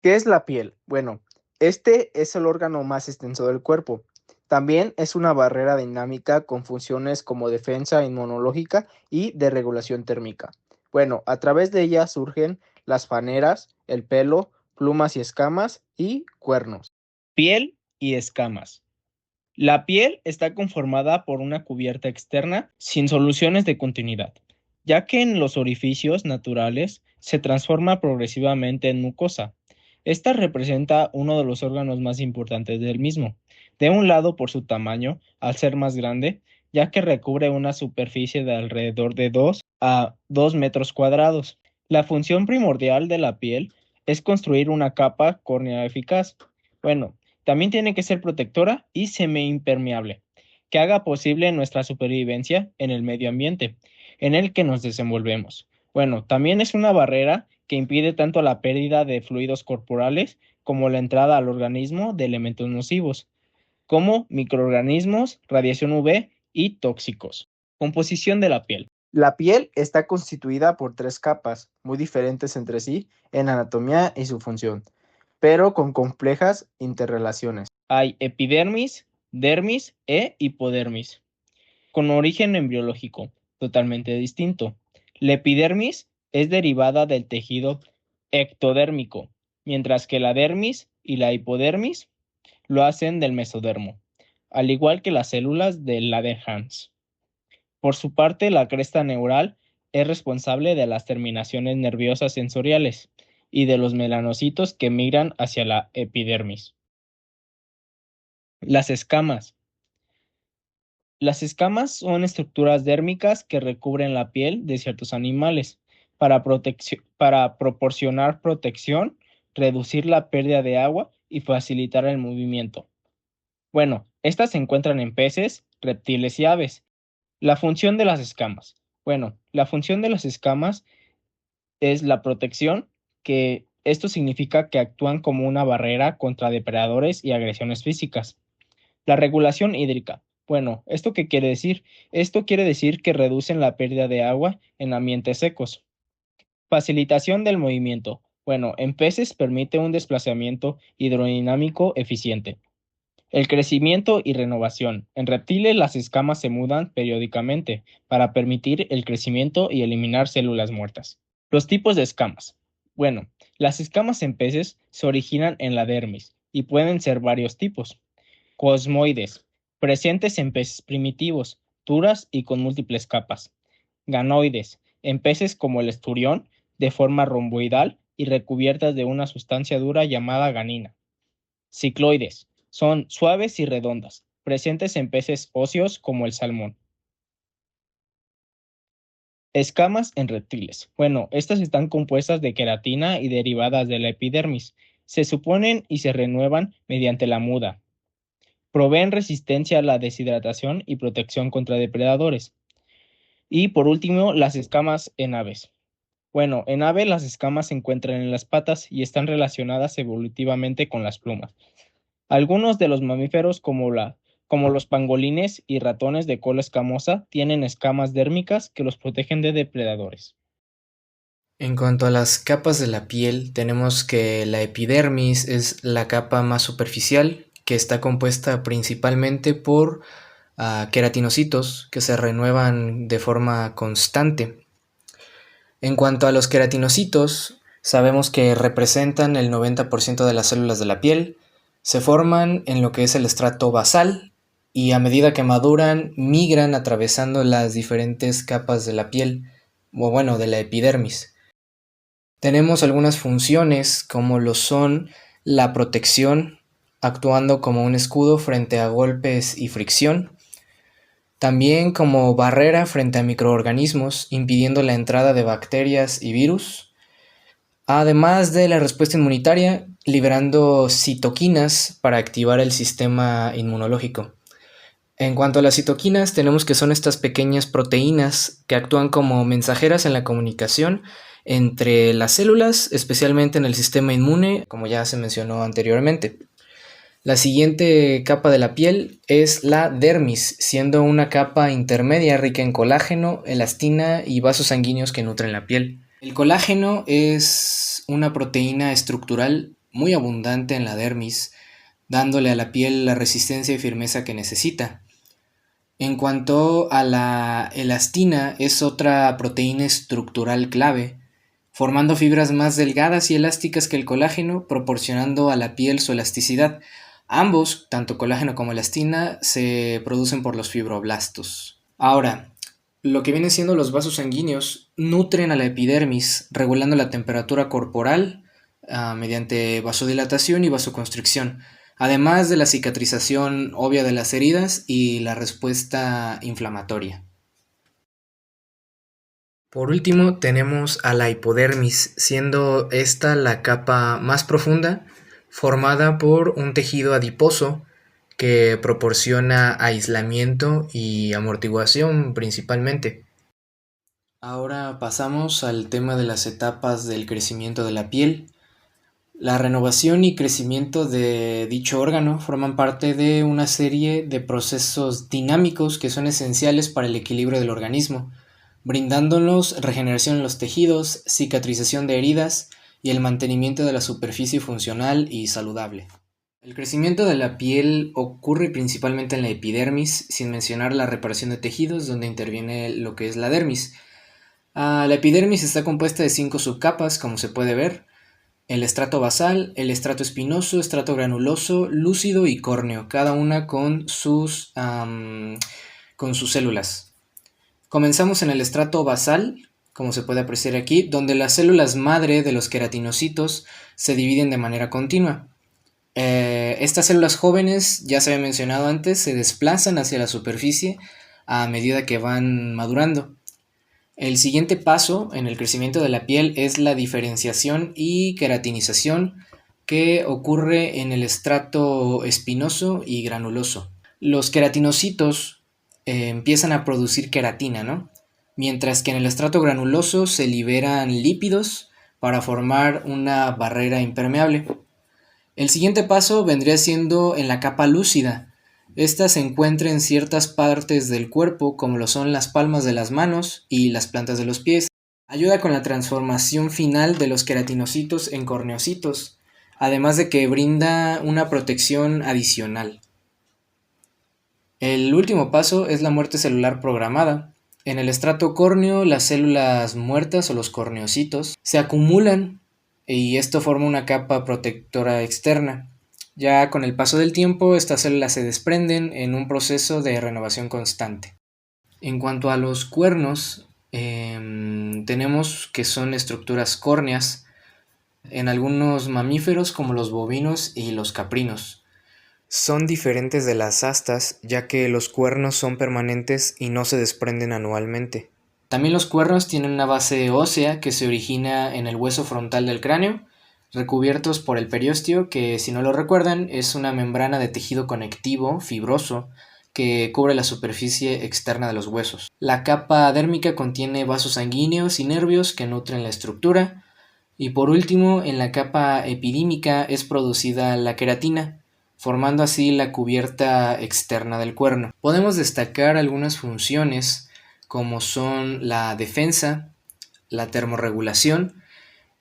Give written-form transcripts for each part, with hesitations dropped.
¿Qué es la piel? Bueno, este es el órgano más extenso del cuerpo. También es una barrera dinámica con funciones como defensa inmunológica y de regulación térmica. Bueno, a través de ella surgen las paneras, el pelo, plumas y escamas y cuernos. Piel y escamas. La piel está conformada por una cubierta externa sin soluciones de continuidad, ya que en los orificios naturales se transforma progresivamente en mucosa. Esta representa uno de los órganos más importantes del mismo. De un lado por su tamaño, al ser más grande, ya que recubre una superficie de alrededor de 2 a 2 metros cuadrados. La función primordial de la piel es construir una capa córnea eficaz. Bueno, también tiene que ser protectora y semiimpermeable, que haga posible nuestra supervivencia en el medio ambiente en el que nos desenvolvemos. Bueno, también es una barrera que impide tanto la pérdida de fluidos corporales como la entrada al organismo de elementos nocivos, como microorganismos, radiación UV y tóxicos. Composición de la piel. La piel está constituida por tres capas, muy diferentes entre sí en anatomía y su función, pero con complejas interrelaciones. Hay epidermis, dermis e hipodermis, con origen embriológico totalmente distinto. La epidermis es derivada del tejido ectodérmico, mientras que la dermis y la hipodermis lo hacen del mesodermo, al igual que las células de Langerhans. Por su parte, la cresta neural es responsable de las terminaciones nerviosas sensoriales y de los melanocitos que migran hacia la epidermis. Las escamas. Las escamas son estructuras dérmicas que recubren la piel de ciertos animales para proporcionar protección, reducir la pérdida de agua y facilitar el movimiento. Bueno, estas se encuentran en peces, reptiles y aves. La función de las escamas. Bueno, la función de las escamas es la protección, que esto significa que actúan como una barrera contra depredadores y agresiones físicas. La regulación hídrica. Bueno, ¿esto qué quiere decir? Esto quiere decir que reducen la pérdida de agua en ambientes secos. Facilitación del movimiento. Bueno, en peces permite un desplazamiento hidrodinámico eficiente. El crecimiento y renovación. En reptiles las escamas se mudan periódicamente para permitir el crecimiento y eliminar células muertas. Los tipos de escamas. Bueno, las escamas en peces se originan en la dermis y pueden ser varios tipos. Cosmoides, presentes en peces primitivos, duras y con múltiples capas. Ganoides, en peces como el esturión, de forma romboidal y recubiertas de una sustancia dura llamada ganina. Cicloides, son suaves y redondas, presentes en peces óseos como el salmón. Escamas en reptiles. Bueno, estas están compuestas de queratina y derivadas de la epidermis. Se suponen y se renuevan mediante la muda. Proveen resistencia a la deshidratación y protección contra depredadores. Y por último, las escamas en aves. Bueno, en ave las escamas se encuentran en las patas y están relacionadas evolutivamente con las plumas. Algunos de los mamíferos como los pangolines y ratones de cola escamosa tienen escamas dérmicas que los protegen de depredadores. En cuanto a las capas de la piel, tenemos que la epidermis es la capa más superficial, que está compuesta principalmente por queratinocitos que se renuevan de forma constante. En cuanto a los queratinocitos, sabemos que representan el 90% de las células de la piel, se forman en lo que es el estrato basal y a medida que maduran migran atravesando las diferentes capas de la piel, o bueno, de la epidermis. Tenemos algunas funciones como lo son la protección, actuando como un escudo frente a golpes y fricción, también como barrera frente a microorganismos, impidiendo la entrada de bacterias y virus, además de la respuesta inmunitaria, liberando citoquinas para activar el sistema inmunológico. En cuanto a las citoquinas, tenemos que son estas pequeñas proteínas que actúan como mensajeras en la comunicación entre las células, especialmente en el sistema inmune, como ya se mencionó anteriormente. La siguiente capa de la piel es la dermis, siendo una capa intermedia rica en colágeno, elastina y vasos sanguíneos que nutren la piel. El colágeno es una proteína estructural muy abundante en la dermis, dándole a la piel la resistencia y firmeza que necesita. En cuanto a la elastina, es otra proteína estructural clave, formando fibras más delgadas y elásticas que el colágeno, proporcionando a la piel su elasticidad. Ambos, tanto colágeno como elastina, se producen por los fibroblastos. Ahora, lo que vienen siendo los vasos sanguíneos nutren a la epidermis, regulando la temperatura corporal mediante vasodilatación y vasoconstricción, además de la cicatrización obvia de las heridas y la respuesta inflamatoria. Por último, tenemos a la hipodermis, siendo esta la capa más profunda, formada por un tejido adiposo que proporciona aislamiento y amortiguación principalmente. Ahora pasamos al tema de las etapas del crecimiento de la piel. La renovación y crecimiento de dicho órgano forman parte de una serie de procesos dinámicos que son esenciales para el equilibrio del organismo, brindándonos regeneración en los tejidos, cicatrización de heridas y el mantenimiento de la superficie funcional y saludable. El crecimiento de la piel ocurre principalmente en la epidermis, sin mencionar la reparación de tejidos, donde interviene lo que es la dermis. La epidermis está compuesta de 5 subcapas, como se puede ver: el estrato basal, el estrato espinoso, estrato granuloso, lúcido y córneo, cada una con sus células. Comenzamos en el estrato basal, como se puede apreciar aquí, donde las células madre de los queratinocitos se dividen de manera continua. Estas células jóvenes, ya se había mencionado antes, se desplazan hacia la superficie a medida que van madurando. El siguiente paso en el crecimiento de la piel es la diferenciación y queratinización, que ocurre en el estrato espinoso y granuloso. Los queratinocitos empiezan a producir queratina, ¿no? Mientras que en el estrato granuloso se liberan lípidos para formar una barrera impermeable. El siguiente paso vendría siendo en la capa lúcida. Esta se encuentra en ciertas partes del cuerpo, como lo son las palmas de las manos y las plantas de los pies. Ayuda con la transformación final de los queratinocitos en corneocitos, además de que brinda una protección adicional. El último paso es la muerte celular programada. En el estrato córneo, las células muertas o los corneocitos se acumulan y esto forma una capa protectora externa. Ya con el paso del tiempo, estas células se desprenden en un proceso de renovación constante. En cuanto a los cuernos, tenemos que son estructuras córneas en algunos mamíferos como los bovinos y los caprinos. Son diferentes de las astas, ya que los cuernos son permanentes y no se desprenden anualmente. También los cuernos tienen una base ósea que se origina en el hueso frontal del cráneo, recubiertos por el periósteo, que, si no lo recuerdan, es una membrana de tejido conectivo fibroso que cubre la superficie externa de los huesos. La capa dérmica contiene vasos sanguíneos y nervios que nutren la estructura. Y por último, en la capa epidímica es producida la queratina, formando así la cubierta externa del cuerno. Podemos destacar algunas funciones como son la defensa, la termorregulación,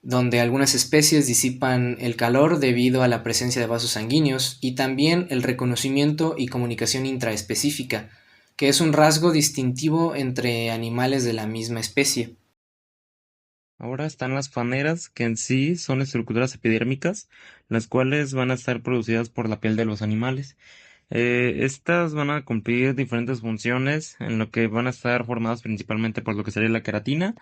donde algunas especies disipan el calor debido a la presencia de vasos sanguíneos, y también el reconocimiento y comunicación intraespecífica, que es un rasgo distintivo entre animales de la misma especie. Ahora están las faneras, que en sí son estructuras epidérmicas, las cuales van a estar producidas por la piel de los animales. Estas van a cumplir diferentes funciones, en lo que van a estar formadas principalmente por lo que sería la queratina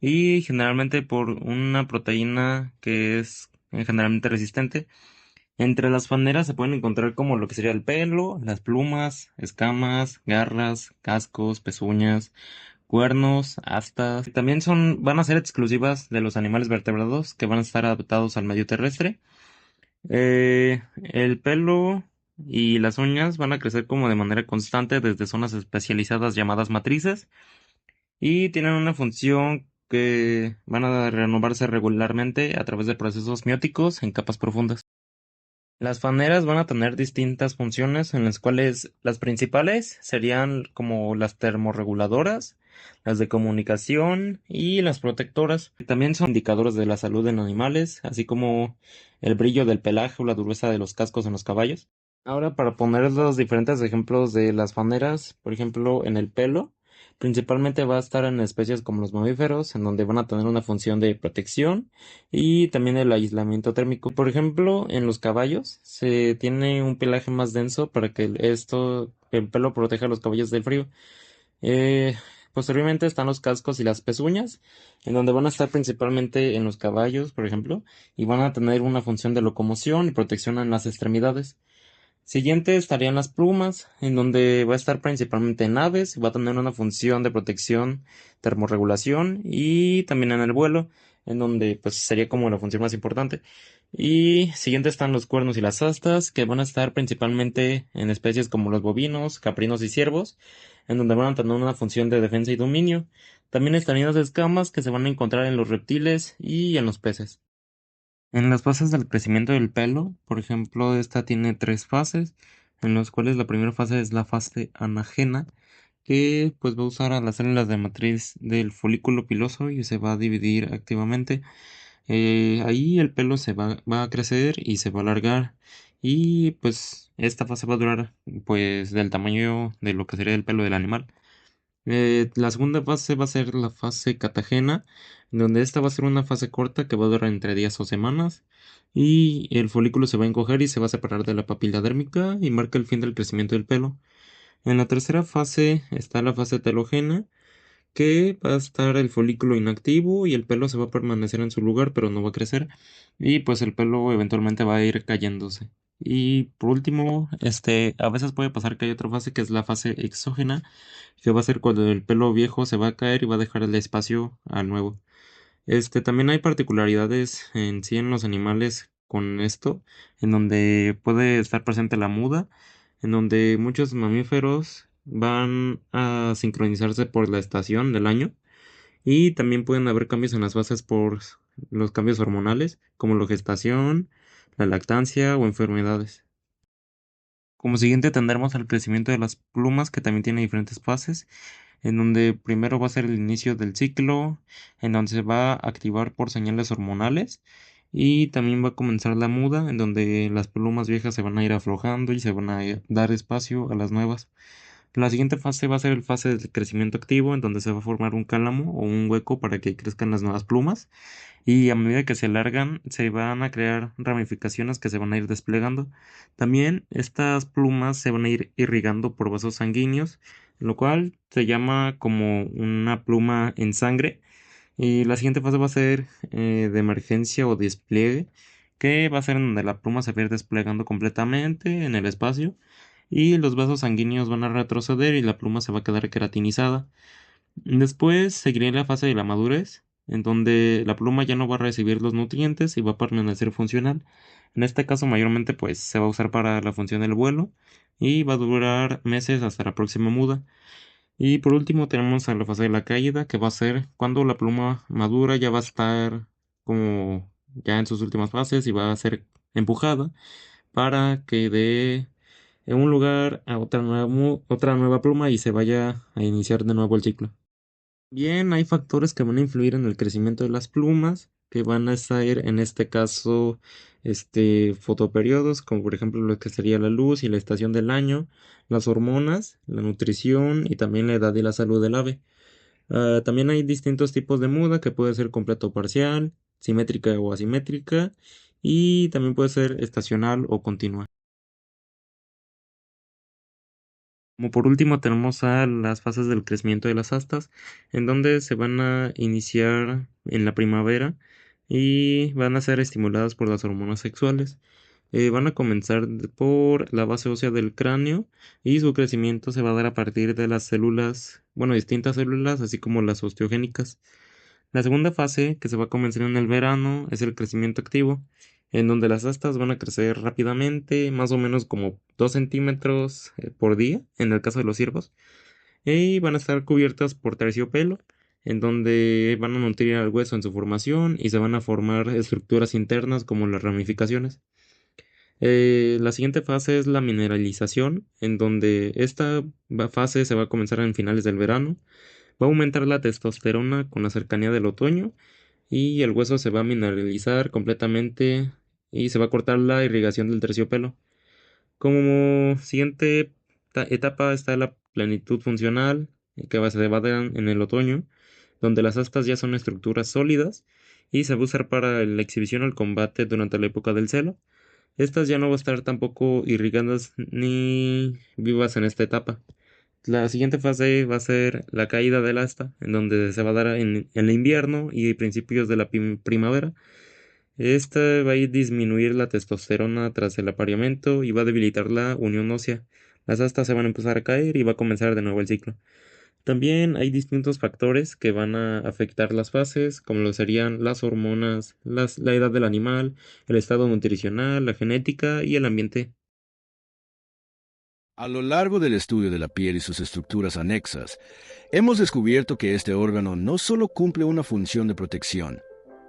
y generalmente por una proteína que es generalmente resistente. Entre las faneras se pueden encontrar como lo que sería el pelo, las plumas, escamas, garras, cascos, pezuñas, cuernos, astas. También van a ser exclusivas de los animales vertebrados que van a estar adaptados al medio terrestre. El pelo y las uñas van a crecer como de manera constante desde zonas especializadas llamadas matrices y tienen una función que van a renovarse regularmente a través de procesos mióticos en capas profundas. Las faneras van a tener distintas funciones en las cuales las principales serían como las termorreguladoras, las de comunicación y las protectoras. También son indicadores de la salud en animales, así como el brillo del pelaje o la dureza de los cascos en los caballos. Ahora, para poner los diferentes ejemplos de las faneras, por ejemplo, en el pelo, principalmente va a estar en especies como los mamíferos, en donde van a tener una función de protección y también el aislamiento térmico. Por ejemplo, en los caballos se tiene un pelaje más denso para que el pelo proteja a los caballos del frío. Eh, Posteriormente están los cascos y las pezuñas, en donde van a estar principalmente en los caballos, por ejemplo, y van a tener una función de locomoción y protección en las extremidades. Siguiente estarían las plumas, en donde va a estar principalmente en aves, va a tener una función de protección, termorregulación y también en el vuelo, en donde pues sería como la función más importante. Y siguiente están los cuernos y las astas, que van a estar principalmente en especies como los bovinos, caprinos y ciervos, en donde van a tener una función de defensa y dominio. También estarían las escamas, que se van a encontrar en los reptiles y en los peces. En las fases del crecimiento del pelo, por ejemplo, esta tiene tres fases, en las cuales la primera fase es la fase anagena, que pues va a usar a las células de matriz del folículo piloso y se va a dividir activamente. Ahí el pelo va a crecer y se va a alargar, y pues esta fase va a durar pues del tamaño de lo que sería el pelo del animal. La segunda fase va a ser la fase catagena, donde esta va a ser una fase corta que va a durar entre días o semanas, y el folículo se va a encoger y se va a separar de la papila dérmica y marca el fin del crecimiento del pelo. En la tercera fase está la fase telógena, que va a estar el folículo inactivo y el pelo se va a permanecer en su lugar, pero no va a crecer, y pues el pelo eventualmente va a ir cayéndose. Y por último, a veces puede pasar que hay otra fase que es la fase exógena, que va a ser cuando el pelo viejo se va a caer y va a dejar el espacio al nuevo. También hay particularidades en sí en los animales con esto, en donde puede estar presente la muda, en donde muchos mamíferos van a sincronizarse por la estación del año, y también pueden haber cambios en las bases por los cambios hormonales, como la gestación, la lactancia o enfermedades. Como siguiente tendremos el crecimiento de las plumas, que también tiene diferentes fases, en donde primero va a ser el inicio del ciclo, en donde se va a activar por señales hormonales, y también va a comenzar la muda, en donde las plumas viejas se van a ir aflojando y se van a dar espacio a las nuevas. La siguiente fase va a ser el fase de crecimiento activo, en donde se va a formar un cálamo o un hueco para que crezcan las nuevas plumas, y a medida que se alargan se van a crear ramificaciones que se van a ir desplegando. También estas plumas se van a ir irrigando por vasos sanguíneos, lo cual se llama como una pluma en sangre. Y la siguiente fase va a ser de emergencia o despliegue, que va a ser en donde la pluma se va a ir desplegando completamente en el espacio, y los vasos sanguíneos van a retroceder y la pluma se va a quedar queratinizada. Después seguiría la fase de la madurez, en donde la pluma ya no va a recibir los nutrientes y va a permanecer funcional. En este caso, mayormente, pues se va a usar para la función del vuelo y va a durar meses hasta la próxima muda. Y por último, tenemos a la fase de la caída, que va a ser cuando la pluma madura ya va a estar como ya en sus últimas fases y va a ser empujada para que dé en un lugar a otra nueva pluma y se vaya a iniciar de nuevo el ciclo. Bien, hay factores que van a influir en el crecimiento de las plumas, que van a ser en este caso, fotoperiodos, como por ejemplo lo que sería la luz y la estación del año, las hormonas, la nutrición y también la edad y la salud del ave. También hay distintos tipos de muda, que puede ser completo o parcial, simétrica o asimétrica, y también puede ser estacional o continua. Como por último tenemos a las fases del crecimiento de las astas, en donde se van a iniciar en la primavera y van a ser estimuladas por las hormonas sexuales. Van a comenzar por la base ósea del cráneo, y su crecimiento se va a dar a partir de las células, bueno, distintas células, así como las osteogénicas. La segunda fase, que se va a comenzar en el verano, es el crecimiento activo, en donde las astas van a crecer rápidamente, más o menos como 2 centímetros por día, en el caso de los ciervos, y van a estar cubiertas por terciopelo, en donde van a nutrir al hueso en su formación y se van a formar estructuras internas como las ramificaciones. La siguiente fase es la mineralización, en donde esta fase se va a comenzar en finales del verano. Va a aumentar la testosterona con la cercanía del otoño y el hueso se va a mineralizar completamente y se va a cortar la irrigación del terciopelo. Como siguiente etapa está la plenitud funcional, se va a dar en el otoño, donde las astas ya son estructuras sólidas y se va a usar para la exhibición o el combate durante la época del celo. Estas ya no van a estar tampoco irrigadas ni vivas en esta etapa. La siguiente fase va a ser la caída del asta, en donde se va a dar en el invierno y principios de la primavera. Esta va a disminuir la testosterona tras el apareamiento y va a debilitar la unión ósea. Las astas se van a empezar a caer y va a comenzar de nuevo el ciclo. También hay distintos factores que van a afectar las fases, como lo serían las hormonas, la edad del animal, el estado nutricional, la genética y el ambiente. A lo largo del estudio de la piel y sus estructuras anexas, hemos descubierto que este órgano no solo cumple una función de protección,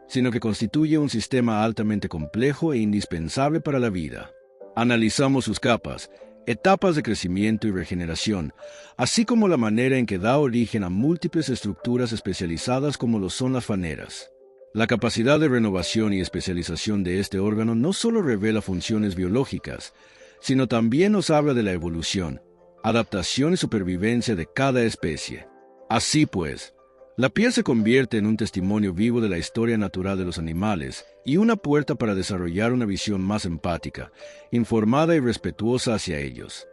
sino que constituye un sistema altamente complejo e indispensable para la vida. Analizamos sus capas, etapas de crecimiento y regeneración, así como la manera en que da origen a múltiples estructuras especializadas como lo son las faneras. La capacidad de renovación y especialización de este órgano no solo revela funciones biológicas, sino también nos habla de la evolución, adaptación y supervivencia de cada especie. Así pues, la piel se convierte en un testimonio vivo de la historia natural de los animales y una puerta para desarrollar una visión más empática, informada y respetuosa hacia ellos.